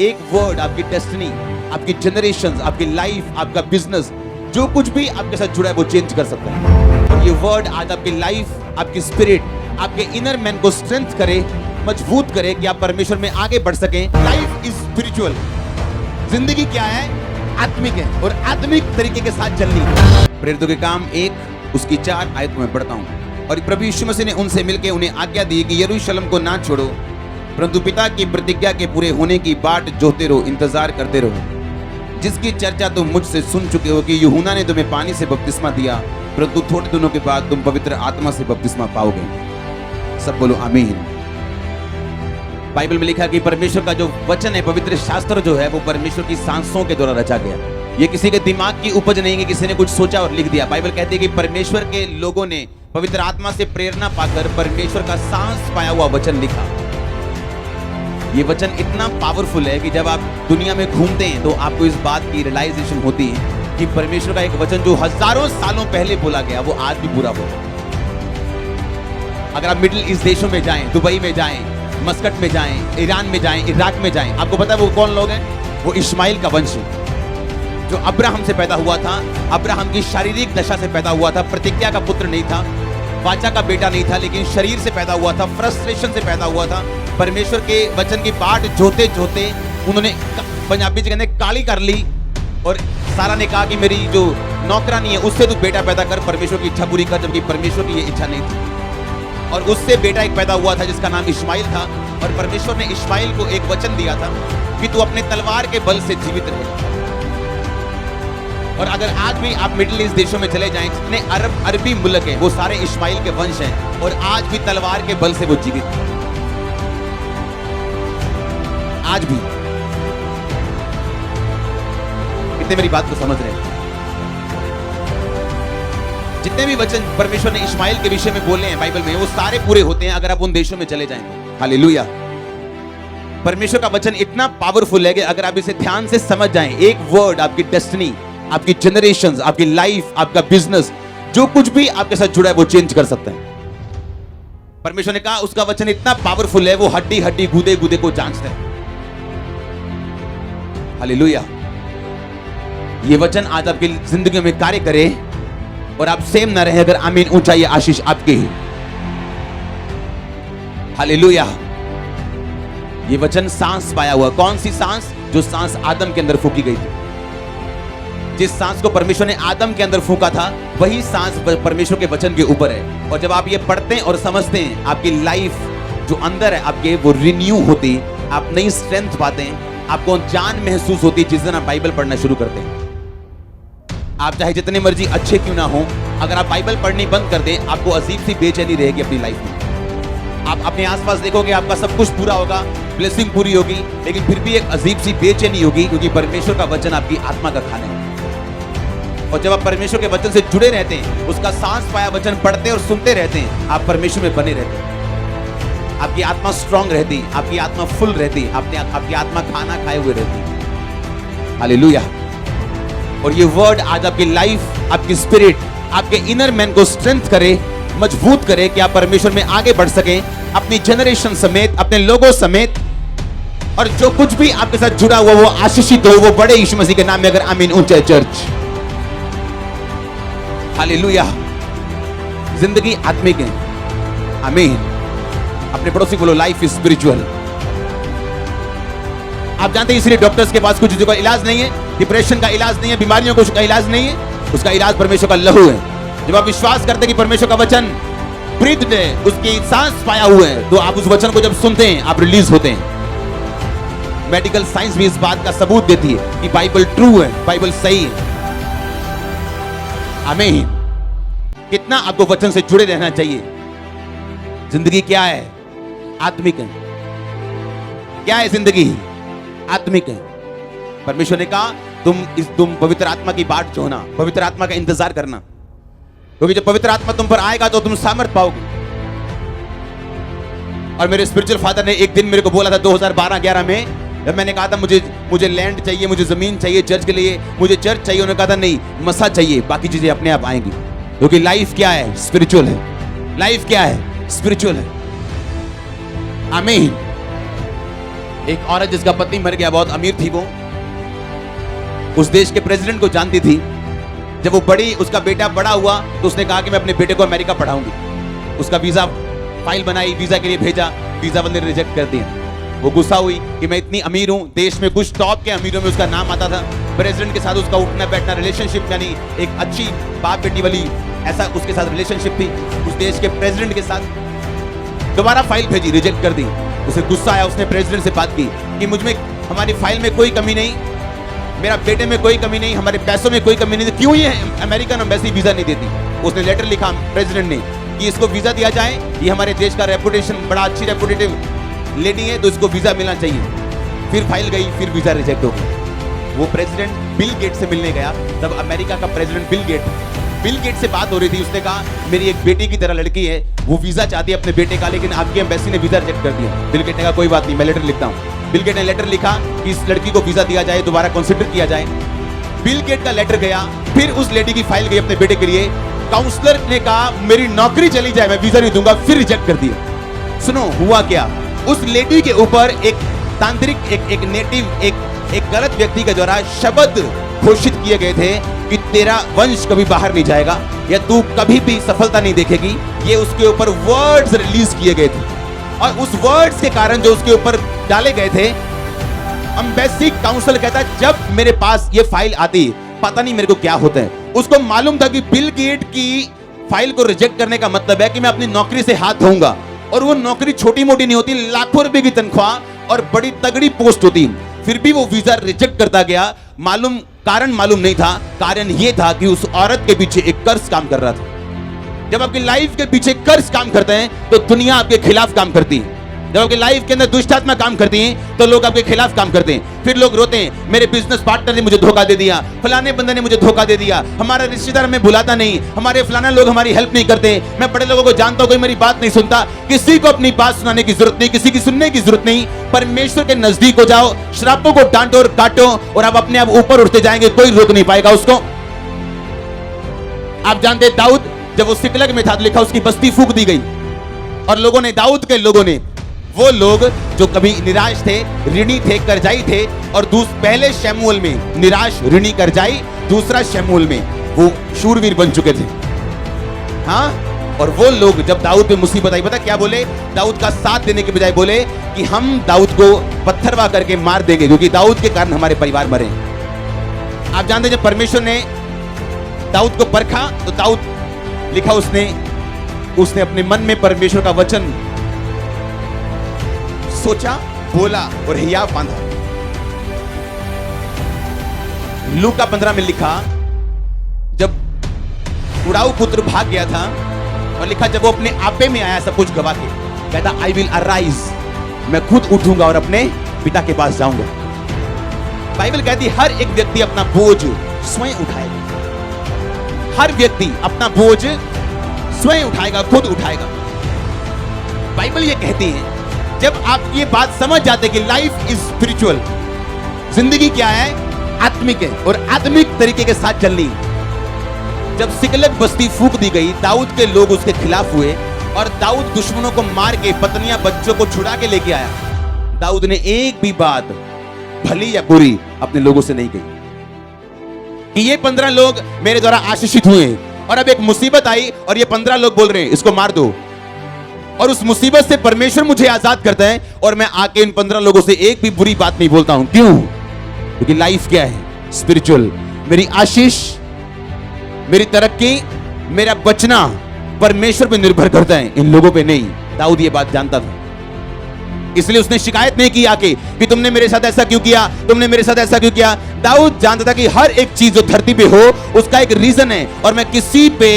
एक वर्ड आपकी डेस्टिनी, आपकी जनरेशंस, आपकी लाइफ, आपका बिजनेस, जो कुछ भी आपके साथ जुड़ा है वो चेंज कर सकता है। और ये वर्ड आज आपकी लाइफ, आपकी स्पिरिट, आपके इनर मैन को स्ट्रेंथ करे, मजबूत करे कि आप परमेश्वर में आगे बढ़ सकें। Life is spiritual. जिंदगी क्या है? आत्मिक है और आत्मिक तरीके के साथ चलनी है। प्रेरितों के काम 1 उसकी 4 आयत में पढ़ता हूँ। और प्रभु यीशु मसीह ने उनसे मिलकर उन्हें आज्ञा दी कि यरूशलेम को ना छोड़ो, परंतु पिता की प्रतिज्ञा के पूरे होने की बाट जोते रहो, इंतजार करते रहो, जिसकी चर्चा तुम मुझसे सुन चुके हो कि यूहन्ना ने तुम्हें पानी से बपतिस्मा दिया, परंतु थोड़े दिनों के बाद तुम पवित्र आत्मा से बपतिस्मा पाओगे। सब बोलो आमीन। बाइबल में लिखा कि परमेश्वर का जो वचन है, पवित्र शास्त्र जो है, वो परमेश्वर की सांसों के द्वारा रचा गया। ये किसी के दिमाग की उपज नहीं है, किसी ने कुछ सोचा और लिख दिया। बाइबल कहती है कि परमेश्वर के लोगों ने पवित्र आत्मा से प्रेरणा पाकर परमेश्वर का सांस पाया हुआ वचन लिखा। ये वचन इतना पावरफुल है कि जब आप दुनिया में घूमते हैं तो आपको इस बात की रियलाइजेशन होती है कि परमेश्वर का एक वचन जो हजारों सालों पहले बोला गया वो आज भी पूरा होगा। अगर आप मिडिल ईस्ट देशों में जाएं, दुबई में जाएं, मस्कट में जाएं, ईरान में जाएं, इराक में जाएं, आपको पता है वो कौन लोग हैं? वो इस्माइल का वंश है, जो अब्राहम से पैदा हुआ था। अब्राहम की शारीरिक दशा से पैदा हुआ था, प्रतिज्ञा का पुत्र नहीं था, वाचा का बेटा नहीं था, लेकिन शरीर से पैदा हुआ था, फ्रस्ट्रेशन से पैदा हुआ था। परमेश्वर के वचन की बाट जोते जोते उन्होंने, पंजाबी जी कहते काली कर ली, और सारा ने कहा कि मेरी जो नौकरानी है उससे तू बेटा पैदा कर, परमेश्वर की इच्छा पूरी कर, जबकि परमेश्वर की ये इच्छा नहीं थी। और उससे बेटा एक पैदा हुआ था जिसका नाम इस्माइल था। और परमेश्वर ने इस्माइल को एक वचन दिया था कि तू अपने तलवार के बल से जीवित रहे। और अगर आज भी आप मिडिल ईस्ट देशों में चले जाएं, जितने अरबी मुल्क हैं वो सारे इस्माइल के वंश हैं, और आज भी तलवार के बल से वो जीवित हैं। आज भी। कितने मेरी बात को समझ रहे हैं? जितने भी वचन परमेश्वर ने इस्माइल के विषय में बोले हैं बाइबल में, वो सारे पूरे होते हैं अगर आप उन देशों में चले जाएंगे। हालेलुया। परमेश्वर का वचन इतना पावरफुल है कि अगर आप इसे ध्यान से समझ जाएं, एक वर्ड आपकी डेस्टिनी, आपकी जनरेशंस, आपकी लाइफ, आपका बिजनेस, जो कुछ भी आपके साथ जुड़ा है वो चेंज कर सकता है। परमेश्वर ने कहा उसका वचन इतना पावरफुल है, वो हड्डी हड्डी गूदे गूदे को जांचता है। हालेलुया। ये वचन आज आपकी जिंदगी में कार्य करे और आप सेम ना रहे। अगर आमीन ऊंचा, ये आशीष आपकी ही। हालेलुया। ये वचन सांस पाया हुआ। कौन सी सांस? जो सांस आदम के अंदर फूकी गई थी। जिस सांस को परमेश्वर ने आदम के अंदर फूका था, वही सांस परमेश्वर के वचन के ऊपर है। और जब आप ये पढ़ते हैं और समझते हैं, आपकी लाइफ जो अंदर है आपके, वो रिन्यू होती, आप नई स्ट्रेंथ पाते हैं, आपको जान महसूस होती जिस दिन आप बाइबल पढ़ना शुरू करते हैं। आप चाहे जितने मर्जी अच्छे क्यों ना हो, अगर आप बाइबल पढ़नी बंद कर दें, आपको अजीब सी बेचैनी रहेगी अपनी लाइफ में। आप अपने आसपास देखोगे आपका सब कुछ पूरा होगा, ब्लेसिंग पूरी होगी, लेकिन फिर भी एक अजीब सी बेचैनी होगी, क्योंकि परमेश्वर का वचन आपकी आत्मा का खाना है। और जब आप परमेश्वर के वचन से जुड़े रहते हैं, उसका सांस पाया वचन पढ़ते और सुनते रहते हैं, आप परमेश्वर में बने रहते हैं। आपकी आत्मा स्ट्रांग रहती, आपकी आत्मा फुल रहती, आपकी आत्मा खाना खाए हुए रहती। हालेलुया। और ये वर्ड आज आपकी लाइफ, आपकी स्पिरिट, आपके इनर मैन को स्ट्रेंथ करे, मजबूत करे कि आप परमेश्वर में आगे बढ़ सकें, अपनी जनरेशन समेत, अपने लोगों समेत, और जो कुछ भी आपके साथ जुड़ा हुआ वो आशीषित हो, वो बड़े यीशु मसीह के नाम में। अगर आमीन ऊंचा चर्च। हालेलुया। जिंदगी आत्मिक है। आमीन। अपने पड़ोसी बोलो लाइफ इज स्पिरिचुअल। आप जानते हैं इसलिए डॉक्टर्स के पास कुछ चीजों का इलाज नहीं है, डिप्रेशन का इलाज नहीं है, बीमारियों का इलाज नहीं है, उसका इलाज परमेश्वर का लहू है। जब आप विश्वास करते हैं कि परमेश्वर का वचन ब्रीथ ने उसकी सांस पाया हुआ है, तो आप उस वचन को जब सुनते हैं आप रिलीज होते हैं। मेडिकल साइंस भी इस बात का सबूत देती है कि बाइबल ट्रू है, बाइबल सही है। आमीन। कितना आपको वचन से जुड़े रहना चाहिए। जिंदगी क्या है? आत्मिक है। क्या है जिंदगी? आत्मिक है। परमेश्वर ने कहा तुम पवित्र आत्मा की बाट जोना, पवित्र आत्मा का इंतजार करना, क्योंकि जब पवित्र आत्मा तुम पर आएगा तो तुम सामर्थ पाओगे। और मेरे स्पिरिचुअल फादर ने एक दिन मेरे को बोला था 2012-11 में, जब मैंने कहा था मुझे लैंड चाहिए, मुझे जमीन चाहिए चर्च के लिए, मुझे चर्च चाहिए, उन्होंने कहा था नहीं, मसा चाहिए, बाकी चीजें अपने आप आएंगी। क्योंकि लाइफ क्या है? स्पिरिचुअल है। लाइफ क्या है? स्पिरिचुअल है। आमीन। एक औरत जिसका पति मर गया, बहुत अमीर थी वो, उस देश के प्रेसिडेंट को जानती थी। जब वो बड़ी, उसका बेटा बड़ा हुआ तो उसने कहा कि मैं अपने बेटे को अमेरिका पढ़ाऊंगी। उसका वीजा फाइल बनाई, वीजा के लिए भेजा, वीजा वाले ने रिजेक्ट कर दिया। वो गुस्सा हुई कि मैं इतनी अमीर हूं, देश में कुछ टॉप के अमीरों में उसका नाम आता था, प्रेसिडेंट के साथ उसका उठना बैठना रिलेशनशिप, यानी एक अच्छी बाप बेटी वाली ऐसा उसके साथ रिलेशनशिप थी उस देश के प्रेसिडेंट के साथ। दोबारा फाइल भेजी, रिजेक्ट कर दी। उसे गुस्सा आया, उसने प्रेसिडेंट से बात की कि मुझ में, हमारी फाइल में कोई कमी नहीं, मेरा बेटे में कोई कमी नहीं, हमारे पैसों में कोई कमी नहीं, क्यों ये अमेरिकन एम्बेसी वीजा नहीं देती। उसने लेटर लिखा प्रेसिडेंट ने कि इसको वीजा दिया जाए, ये हमारे देश का रेपुटेशन, बड़ा अच्छी रेपुटेटिव लेडी है, तो इसको वीजा मिलना चाहिए। फिर फाइल गई, फिर वीजा रिजेक्ट हो गया। वो प्रेसिडेंट बिल गेट से मिलने गया, तब अमेरिका का प्रेसिडेंट बिल गेट से बात हो रही थी। उसने कहा मेरी एक बेटी की तरह लड़की है, वो वीजा चाहती है अपने बेटे का, लेकिन आपकी एम्बेसी ने वीजा रिजेक्ट कर दिया। बिल गेट ने कहा कोई बात नहीं, मैं लेटर लिखता हूँ। बिल गेट ने लेटर लिखा कि इस लड़की को वीजा दिया जाए, दोबारा कंसिडर किया जाए। बिल गेट का लेटर गया, फिर उस लेडी की फाइल गई अपने बेटे के लिए। काउंसलर ने कहा मेरी नौकरी चली जाए, मैं वीजा नहीं दूंगा, फिर रिजेक्ट कर दिया। सुनो हुआ क्या, उस लेडी के ऊपर एक तांत्रिक, एक नेटिव, एक गलत व्यक्ति के द्वारा शब्द घोषित किए गए थे कि तेरा वंश कभी बाहर नहीं जाएगा या तू कभी भी सफलता नहीं देखेगी। ये उसके ऊपर वर्ड्स रिलीज किए गए थे, और उस वर्ड्स के कारण जो उसके ऊपर डाले गए थे, एम्बेसी काउंसिल कहता जब मेरे पास ये फाइल आती, पता नहीं मेरे को क्या होता है। उसको मालूम था कि बिल गेट की फाइल को रिजेक्ट करने का मतलब है कि मैं अपनी नौकरी से हाथ धोऊंगा, और वो नौकरी छोटी मोटी नहीं होती, लाखों रुपए की तनख्वाह और बड़ी तगड़ी पोस्ट होती। फिर भी वो वीजा रिजेक्ट करता गया। कारण मालूम नहीं था, कारण ये था कि उस औरत के पीछे एक कर्ज काम कर रहा था। जब आपकी लाइफ के पीछे कर्ज काम करते हैं तो दुनिया आपके खिलाफ काम करती है। जब आपकी लाइफ के अंदर दुष्ट आत्मा काम करती हैं तो लोग आपके खिलाफ काम करते हैं। फिर लोग रोते हैं मेरे बिजनेस पार्टनर ने मुझे धोखा दे दिया, फलाने बंदे ने मुझे धोखा दे दिया, हमारा रिश्तेदार हमें भुलाता नहीं, हमारे फलाना लोग हमारी हेल्प नहीं करते, मैं बड़े लोगों को जानता हूं कोई मेरी बात नहीं सुनता। किसी को अपनी बात सुनाने की जरूरत नहीं, किसी की सुनने की जरूरत नहीं। परमेश्वर के नजदीक हो जाओ, श्रापों को डांटो और काटो, और आप अपने आप ऊपर उठते जाएंगे, कोई रोक नहीं पाएगा उसको। आप जानते दाऊद जब वो सिकलग में था तो लिखा उसकी बस्ती फूंक दी गई, और लोगों ने, दाऊद के लोगों ने, वो लोग जो कभी निराश थे, ऋणी थे, कर्जाई थे, और पहले शमूएल में निराश, ऋणी, कर्जाई, दूसरा शमूएल में वो शूरवीर बन चुके थे। हाँ, और वो लोग जब दाऊद पे मुसीबत आई, पता क्या बोले? दाऊद का साथ देने के बजाय बोले कि हम दाऊद को पत्थरवा करके मार देंगे, क्योंकि दाऊद के कारण हमारे परिवार मरे। आप जानते जब परमेश्वर ने दाऊद को परखा तो दाऊद लिखा उसने अपने मन में परमेश्वर का वचन सोचा, बोला और हिया बांधा। लूका 15 में लिखा जब उड़ाऊ पुत्र भाग गया था, और लिखा जब वो अपने आपे में आया सब कुछ गवा के, कहता आई विल अराइज, मैं खुद उठूंगा और अपने पिता के पास जाऊंगा। बाइबल कहती हर एक व्यक्ति अपना बोझ स्वयं उठाएगा, हर व्यक्ति अपना बोझ स्वयं उठाएगा, खुद उठाएगा। बाइबल ये कहती है जब आप ये बात समझ जाते कि लाइफ इज स्पिरिचुअल, जिंदगी क्या है, आत्मिक है, और आत्मिक तरीके के साथ चलनी। जब सिकलग बस्ती फूंक दी गई, दाऊद के लोग उसके खिलाफ हुए, और दाऊद दुश्मनों को मार के, पत्नियां बच्चों को छुड़ा के लेके आया। दाऊद ने एक भी बात भली या बुरी अपने लोगों से नहीं कही कि ये 15 लोग मेरे द्वारा आशीषित हुए, और अब एक मुसीबत आई और ये 15 लोग बोल रहे हैं इसको मार दो, और उस मुसीबत से परमेश्वर मुझे आजाद करता है, और मैं आके इन 15 लोगों से एक भी बुरी बात नहीं बोलता हूं। क्यों? क्योंकि लाइफ क्या है, स्पिरिचुअल। मेरी आशीष, मेरी तरक्की, मेरा बचना परमेश्वर पे निर्भर करता है, इन लोगों पे नहीं। दाऊद ये बात जानता था, इसलिए उसने शिकायत नहीं की आके कि तुमने मेरे साथ ऐसा क्यों किया, तुमने मेरे साथ ऐसा क्यों किया। दाऊद जानता था कि हर एक चीज जो धरती पे हो उसका एक रीजन है, और मैं किसी पे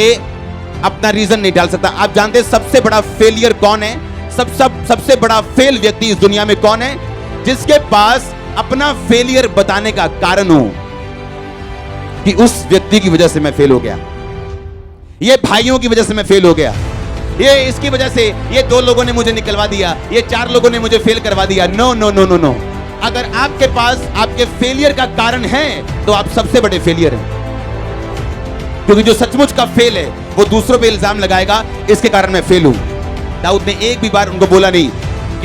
अपना रीजन नहीं डाल सकता। आप जानते हैं सबसे बड़ा फेलियर कौन है? सबसे बड़ा फेल व्यक्ति इस दुनिया में कौन है? जिसके पास अपना फेलियर बताने का कारण हो कि उस व्यक्ति की वजह से मैं फेल हो गया, ये भाइयों की वजह से मैं फेल हो गया, ये इसकी वजह से ये 2 लोगों ने मुझे निकलवा दिया, ये 4 लोगों ने मुझे फेल करवा दिया। No no no no no. अगर आपके पास आपके फेलियर का कारण है तो आप सबसे बड़े फेलियर हैं, क्योंकि जो सचमुच का फेल है वो दूसरों पे इल्जाम लगाएगा, इसके कारण मैं फेल हूं। दाऊद ने एक भी बार उनको बोला नहीं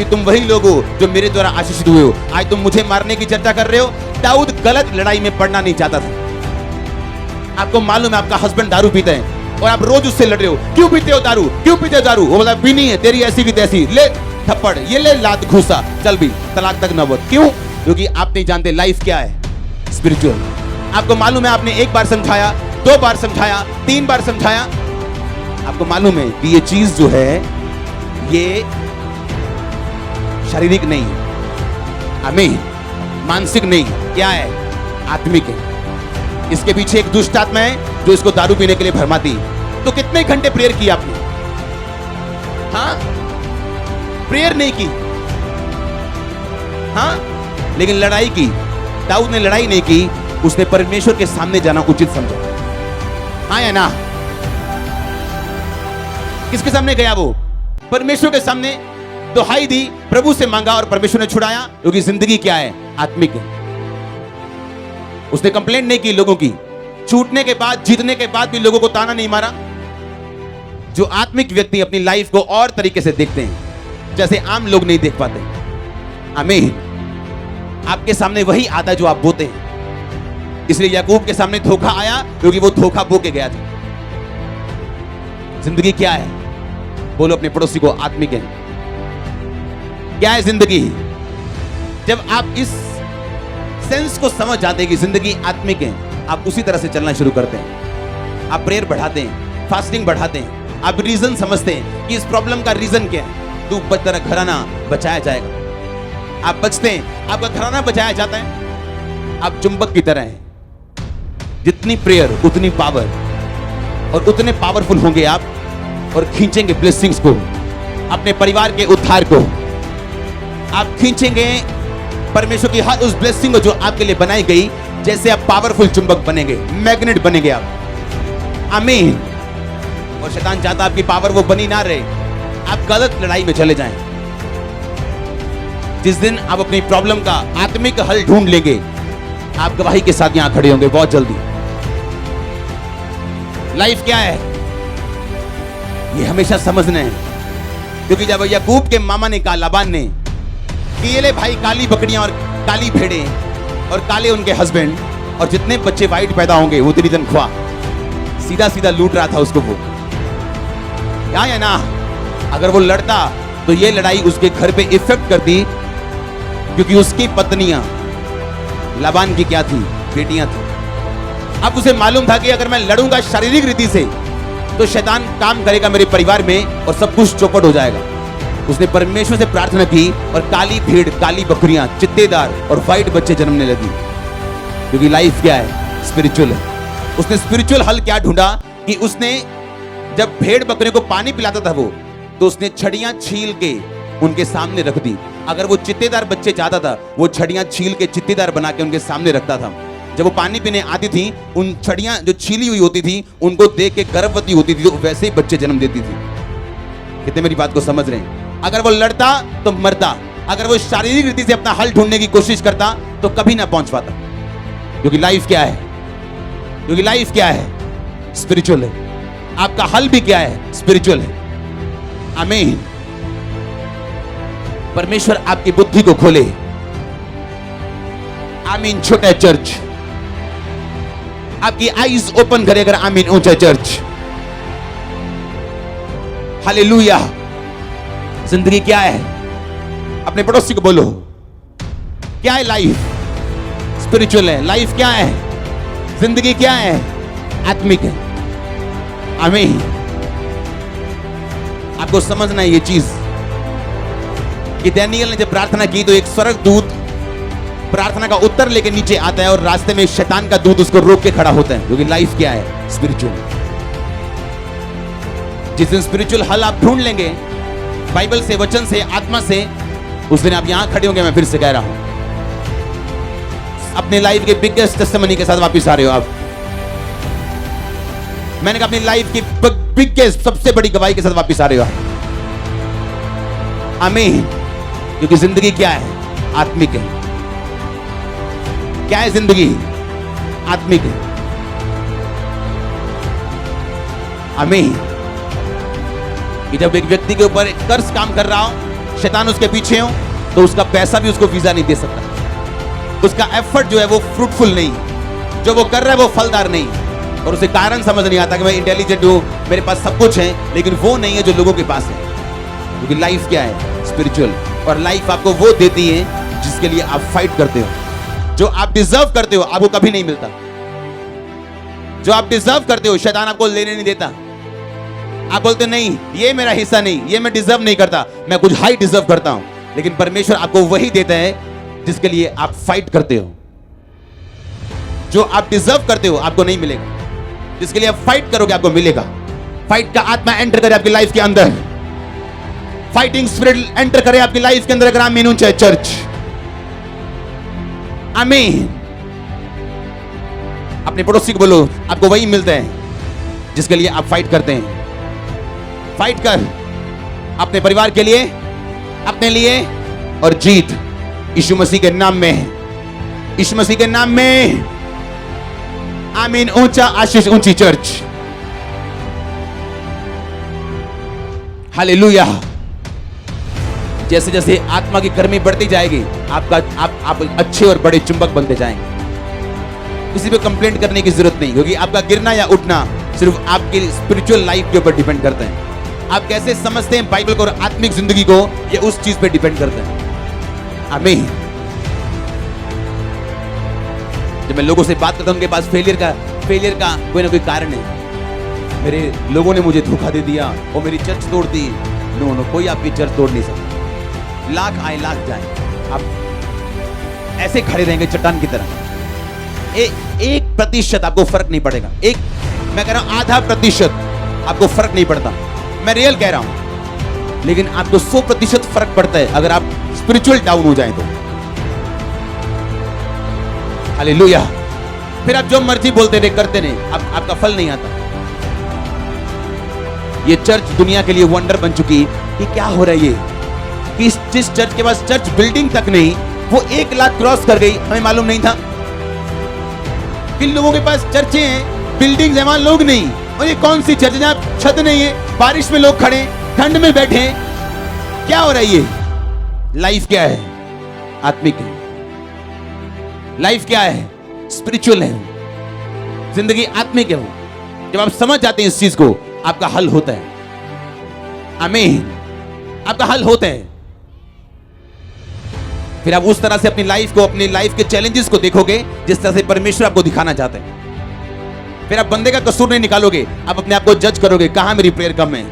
कि तुम वही लोग हो जो मेरे द्वारा आशीषित हुए हो। आज तुम मुझे मारने की चर्चा कर रहे हो। दाऊद गलत लड़ाई में पड़ना नहीं चाहता था। आपको मालूम है आपका हस्बैंड दारू पीता है और आप रोज उससे लड़ रहे हो, क्यों पीते हो दारू, क्यों पीते हो दारू? वो बोला पीनी है, तेरी ऐसी की तैसी, ले थप्पड़, ये ले लात घूसा, चल भी तलाक तक नौबत। क्यों? क्योंकि आप नहीं जानते लाइफ क्या है, स्पिरिचुअल। आपको मालूम है आपने एक बार समझाया, 2 बार समझाया, 3 बार समझाया, आपको मालूम है कि ये चीज जो है ये शारीरिक नहीं है, आमीन, मानसिक नहीं, क्या है, आत्मिक है। इसके पीछे एक दुष्ट आत्मा है जो इसको दारू पीने के लिए भरमाती। तो कितने घंटे प्रेयर की आपने? हाँ, प्रेयर नहीं की, हाँ, लेकिन लड़ाई की। दाऊद ने लड़ाई नहीं की, उसने परमेश्वर के सामने जाना उचित समझा। हाँ या ना? किसके सामने गया वो? परमेश्वर के सामने दुहाई दी, प्रभु से मांगा और परमेश्वर ने छुड़ाया। क्योंकि जिंदगी क्या है, आत्मिक है। उसने कंप्लेंट नहीं की लोगों की, छूटने के बाद, जीतने के बाद भी लोगों को ताना नहीं मारा। जो आत्मिक व्यक्ति अपनी लाइफ को और तरीके से देखते हैं जैसे आम लोग नहीं देख पाते। आमीन। आपके सामने वही आता है जो आप बोते हैं। इसलिए याकूब के सामने धोखा आया क्योंकि वो धोखा बो के गया था। जिंदगी क्या है? बोलो अपने पड़ोसी को, आत्मिक है। क्या है जिंदगी? जब आप इस सेंस को समझ जाते हैं कि जिंदगी आत्मिक है, आप उसी तरह से चलना शुरू करते हैं। आप प्रेयर बढ़ाते हैं, फास्टिंग बढ़ाते हैं, आप रीजन समझते हैं कि इस प्रॉब्लम का रीजन क्या है। तू तेरा घराना बचाया जाएगा। आप बचते हैं, आपका घराना बचाया जाता है। आप चुंबक की तरह हैं, जितनी प्रेयर उतनी पावर, और उतने पावरफुल होंगे आप और खींचेंगे ब्लेसिंग्स को, अपने परिवार के उद्धार को। आप खींचेंगे परमेश्वर की हर उस ब्लेसिंग को जो आपके लिए बनाई गई। जैसे आप पावरफुल चुंबक बनेंगे, मैग्नेट बनेंगे आप। आमीन। और शैतान चाहता आपकी पावर वो बनी ना रहे, आप गलत लड़ाई में चले जाएं। जिस दिन आप अपनी प्रॉब्लम का आत्मिक हल ढूंढ लेंगे, आप गवाही के साथ यहां खड़े होंगे बहुत जल्दी। लाइफ क्या है ये हमेशा समझना है। क्योंकि जब याकूब के मामा ने कहा, लाबान ने, कि ये ले भाई काली बकरियां और काली भेड़ें और काले उनके हस्बैंड, और जितने बच्चे वाइट पैदा होंगे वो तेरी तनख्वाह। सीधा सीधा लूट रहा था उसको वो, या ना? अगर वो लड़ता तो ये लड़ाई उसके घर पे इफेक्ट करती। क्योंकि उसकी पत्नियां लाबान की क्या थी, बेटियां थी। अब उसे मालूम था कि अगर मैं लड़ूंगा शारीरिक रीति से तो शैतान काम करेगा मेरे परिवार में और सब कुछ चौपट हो जाएगा। उसने परमेश्वर से प्रार्थना की और काली भेड़, काली बकरियां, चित्तेदार और व्हाइट बच्चे जन्मने लगी। क्योंकि लाइफ क्या है, स्पिरिचुअल है। उसने स्पिरिचुअल हल क्या ढूंढा कि उसने जब भेड़ बकरियों को पानी पिलाता था वो, तो उसने छड़ियां छील के उनके सामने रख दी। अगर वो चित्तेदार बच्चे चाहता था, वो छड़ियां छील के चित्तेदार बना के उनके सामने रखता था। जब वो पानी पीने आती थी, उन छड़ियां जो छीली हुई होती थी उनको देख के गर्भवती होती थी, तो वैसे ही बच्चे जन्म देती थी। कितने मेरी बात को समझ रहे हैं? अगर वो लड़ता तो मरता, अगर वो शारीरिक रीति से अपना हल ढूंढने की कोशिश करता तो कभी ना पहुंच पाता। क्योंकि लाइफ क्या है? क्योंकि लाइफ क्या है, स्पिरिचुअल है। आपका हल भी क्या है, स्पिरिचुअल है। आमीन। परमेश्वर आपकी बुद्धि को खोले। आमीन। छोटा चर्च आपकी आईज ओपन करे। अगर आमीन। ऊंचा चर्च। हालेलुया। जिंदगी क्या है? अपने पड़ोसी को बोलो, क्या है लाइफ? स्पिरिचुअल है। लाइफ क्या है? जिंदगी क्या है? आत्मिक है। आमीन। आपको समझना है ये चीज कि दानियेल ने जब प्रार्थना की तो एक स्वर्गदूत प्रार्थना का उत्तर लेके नीचे आता है और रास्ते में शैतान का दूत उसको रोक के खड़ा होता है। क्योंकि लाइफ क्या है? स्पिरिचुअल। जिस दिन स्पिरिचुअल हल आप ढूंढ लेंगे बाइबल से, वचन से, आत्मा से, उस दिन आप यहां खड़े होंगे। मैं फिर से कह रहा हूं, अपने लाइफ के बिगेस्ट टेस्टिमनी के साथ वापस आ रहे हो आप। मैंने कहा अपनी लाइफ की बिगेस्ट, सबसे बड़ी गवाही के साथ वापस आ रहे हो आप। आमीन। क्योंकि जिंदगी क्या है? आत्मिक है। क्या है जिंदगी? आत्मिक है। आमीन। कि जब एक व्यक्ति के ऊपर कर्ज काम कर रहा हो, शैतान उसके पीछे हो तो उसका पैसा भी उसको वीजा नहीं दे सकता, उसका एफर्ट जो है वो फ्रूटफुल नहीं, जो वो कर रहा है वो फलदार नहीं, और उसे कारण समझ नहीं आता कि मैं इंटेलिजेंट हूं, मेरे पास सब कुछ है, लेकिन वो नहीं है जो लोगों के पास है। क्योंकि लाइफ क्या है? स्पिरिचुअल। और लाइफ आपको वो देती है जिसके लिए आप फाइट करते हो। जो आप डिजर्व करते हो आपको कभी नहीं मिलता। जो आप डिजर्व करते हो शैतान आपको लेने नहीं देता। आप बोलते नहीं ये मेरा हिस्सा नहीं, ये मैं डिजर्व नहीं करता, मैं कुछ हाई डिजर्व करता हूं, लेकिन परमेश्वर आपको वही देता है जिसके लिए आप फाइट करते हो। जो आप डिजर्व करते हो आपको नहीं मिलेगा, जिसके लिए आप फाइट करोगे आपको मिलेगा। फाइट का आत्मा एंटर करे आपकी लाइफ के अंदर, फाइटिंग स्पिरिट एंटर करे आपकी लाइफ के अंदर। अगर आमीन ऊंचा चर्च, आमीन। अपने पड़ोसी को बोलो आपको वही मिलता है जिसके लिए आप फाइट करते हैं। फाइट कर अपने परिवार के लिए, अपने लिए, और जीत यीशु मसीह के नाम में है, यीशु मसीह के नाम में। आमीन ऊंचा आशीष ऊंची चर्च, हालेलुया। जैसे जैसे आत्मा की गर्मी बढ़ती जाएगी आप अच्छे और बड़े चुंबक बनते जाएंगे। किसी पे कंप्लेंट करने की जरूरत नहीं, क्योंकि आपका गिरना या उठना सिर्फ आपकी स्पिरिचुअल लाइफ के ऊपर डिपेंड करता है। आप कैसे समझते हैं बाइबल को और आत्मिक जिंदगी को, ये उस चीज पे डिपेंड करता है। आमीन। जब मैं लोगों से बात करता हूं उनके पास फेलियर का कोई ना कोई कारण है। मेरे लोगों ने मुझे धोखा दे दिया और मेरी चर्च तोड़ दी। नो, कोई आपकी चर्च तोड़ नहीं सकता। लाख आए लाख जाए, आप ऐसे खड़े रहेंगे चट्टान की तरह। 1% आपको फर्क नहीं पड़ेगा। मैं कह रहा हूं 0.5% आपको फर्क नहीं पड़ता। मैं रियल कह रहा हूं, लेकिन आपको 100% फर्क पड़ता है अगर आप स्पिरिचुअल डाउन हो जाएं तो। हालेलुया। फिर आप जो मर्जी बोलते रहे करते नहीं, आपका फल नहीं आता। ये चर्च दुनिया के लिए वंडर बन चुकी कि क्या हो रहा है ये, कि जिस चर्च के पास चर्च बिल्डिंग तक नहीं, वो 1 लाख क्रॉस कर गई, हमें मालूम नहीं था। किन लोगों के पास चर्चे हैं, बिल्डिंग्स हैं, वहां लोग नहीं। और ये कौन सी चर्च है जहां छत नहीं है, बारिश में लोग खड़े, ठंड में बैठे? क्या हो रहा है ये? लाइफ क्या है? आत्मिक है। लाइफ क्या है? स्पिरिचुअल है। जिंदगी आत्मिक है। जब आप समझ जाते हैं इस चीज को, आपका हल होता है। आमीन। आपका हल होता है। फिर आप उस तरह से अपनी लाइफ को, अपनी लाइफ के चैलेंजेस को देखोगे जिस तरह से परमेश्वर आपको दिखाना चाहते हैं। फिर आप बंदे का कसूर नहीं निकालोगे, आप अपने आप को जज करोगे, कहां मेरी प्रेयर कम है,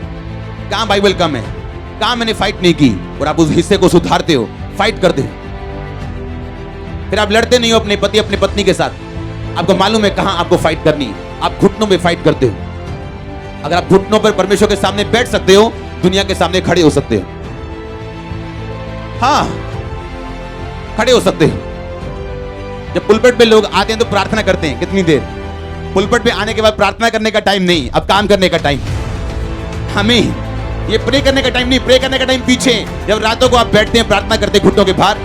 कहां बाइबल कम है, कहां मैंने फाइट नहीं की, और आप उस हिस्से को सुधारते हो, फाइट करते हो। फिर आप लड़ते नहीं हो अपने पति अपने पत्नी के साथ। आपको मालूम है कहां आपको फाइट करनी है। आप घुटनों में फाइट करते हो। अगर आप घुटनों पर परमेश्वर के सामने बैठ सकते हो, दुनिया के सामने खड़े हो सकते हो। हाँ, खड़े हो सकते हो। जब पुलपिट पे लोग आते हैं तो प्रार्थना करते हैं कितनी देर। पुलपिट पे आने के बाद प्रार्थना करने का टाइम नहीं, अब काम करने का टाइम। हमें ये प्रे करने का टाइम नहीं, प्रे करने का टाइम पीछे। जब रातों को आप बैठते हैं प्रार्थना करते घुटनों के बाहर,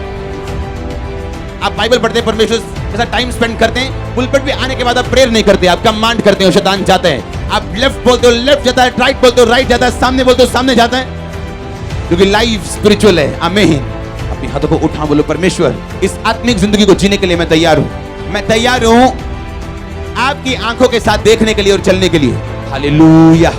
आप बाइबल पढ़ते हैं, परमेश्वर के साथ टाइम स्पेंड करते हैं। पुलपिट पे आने के बाद आप प्रेयर नहीं करते, आप कमांड करते हो, शैतान जाता है। आप लेफ्ट बोलते हो लेफ्ट जाता है, राइट बोलते हो राइट जाता है, सामने बोलते हो सामने जाता है, क्योंकि लाइफ स्पिरिचुअल है। आमीन। अपने हाथों को उठा बोलो, परमेश्वर इस आत्मिक जिंदगी को जीने के लिए मैं तैयार हूं। मैं तैयार हूं आपकी आंखों के साथ देखने के लिए और चलने के लिए। हालेलुया।